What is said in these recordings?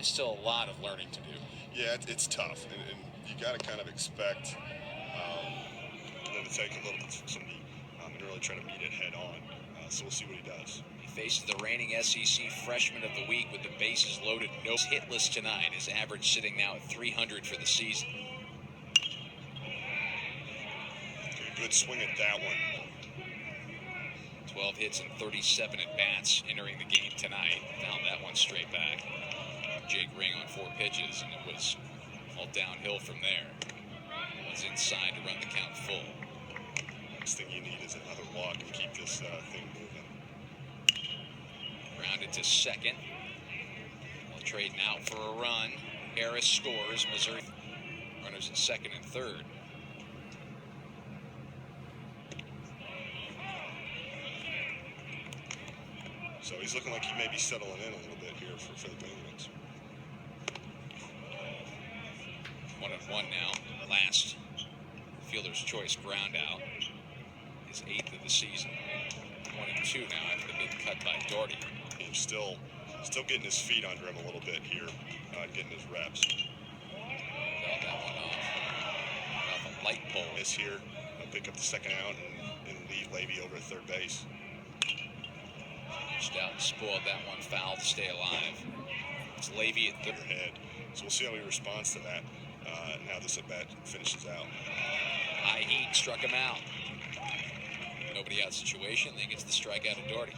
still a lot of learning to do. Yeah, it's tough, and you got to kind of expect them to take a little bit from me and really try to meet it head on. So we'll see what he does. He faces the reigning SEC Freshman of the Week with the bases loaded. No hitless tonight. His average sitting now at 300 for the season. Good swing at that one. 12 hits and 37 at-bats entering the game tonight. Found that one straight back. Jake Ring on 4 pitches, and it was all downhill from there. Was inside to run the count full. Next thing you need is another walk and keep this thing moving. Grounded to second. While trading out for a run. Harris scores. Missouri runners at second and third. So he's looking like he may be settling in a little bit here for the Penguins. 1-1 now. Last fielder's choice ground out. His 8th of the season. 1-2 now after the big cut by Doherty. He's still getting his feet under him a little bit here, getting his reps. Felt that one off a light pole. This here, pick up the second out and lead Levy over at third base. Reached out and spoiled that one foul to stay alive. It's Levy at third. Head. So we'll see how he responds to that. Now this at-bat finishes out. High heat struck him out. Nobody out situation, then gets the strikeout of Doherty.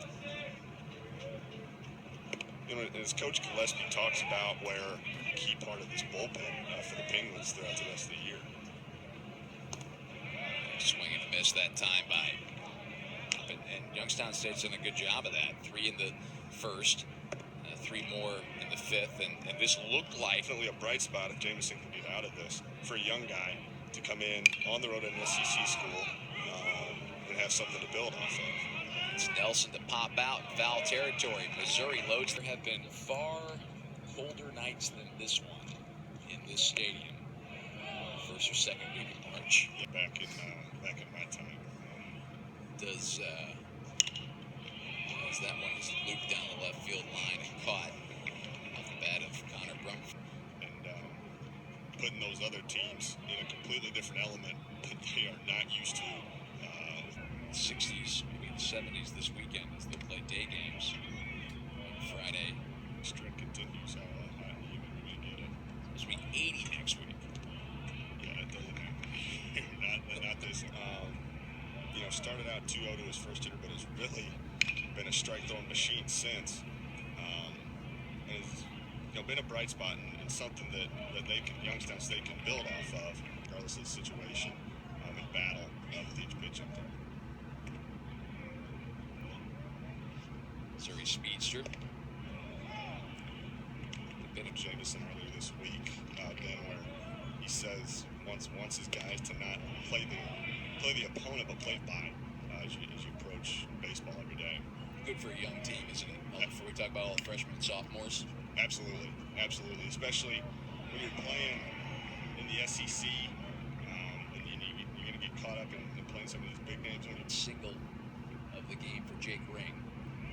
You know, as Coach Gillespie talks about where a key part of this bullpen for the Penguins throughout the rest of the year. Swing and a miss that time by. And Youngstown State's done a good job of that. 3 in the first, 3 more in the 5th, and this looked like definitely a bright spot if Jameson can get out of this for a young guy to come in on the road at an SEC school and have something to build off of. It's Nelson to pop out, foul territory. Missouri loads. There have been far colder nights than this one in this stadium. First or second week of March. Yeah, back in my time. Does that one is looped down the left field line and caught off the bat of Connor Brumf. And putting those other teams in a completely different element that they are not used to. 60s, maybe the 70s this weekend as they play day games. Friday. Streak continues. How even we're going to get it. It's supposed to be 80 next week. Yeah, that doesn't happen. not this. Started out 2-0 to his first hitter, but has really been a strike-throwing machine since. And has been a bright spot and something that Youngstown State can build off of, regardless of the situation, and battle with each pitch up there. Missouri speedster. A bit of Jameson earlier this week, Ben, where he says wants his guys to not play the opponent, but play by as you approach baseball every day. Good for a young team, isn't it? Before we talk about all the freshmen and sophomores. Absolutely. Especially when you're playing in the SEC, and you're going to get caught up in playing some of these big names. Single of the game for Jake Ring.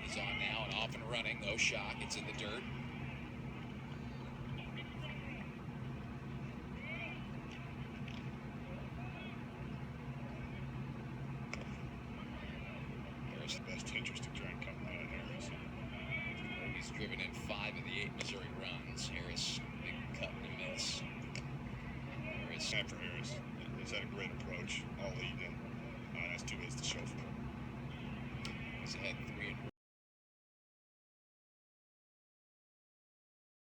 He's on now and off and running. No shock. It's in the dirt. Harris, the best interest to try and come out of Harris. He's driven in 5 of the 8 Missouri runs. Harris, big cut and a miss. Harris. Time for Harris. He's had a great approach all evening. Has 2 hits to show for him. He's ahead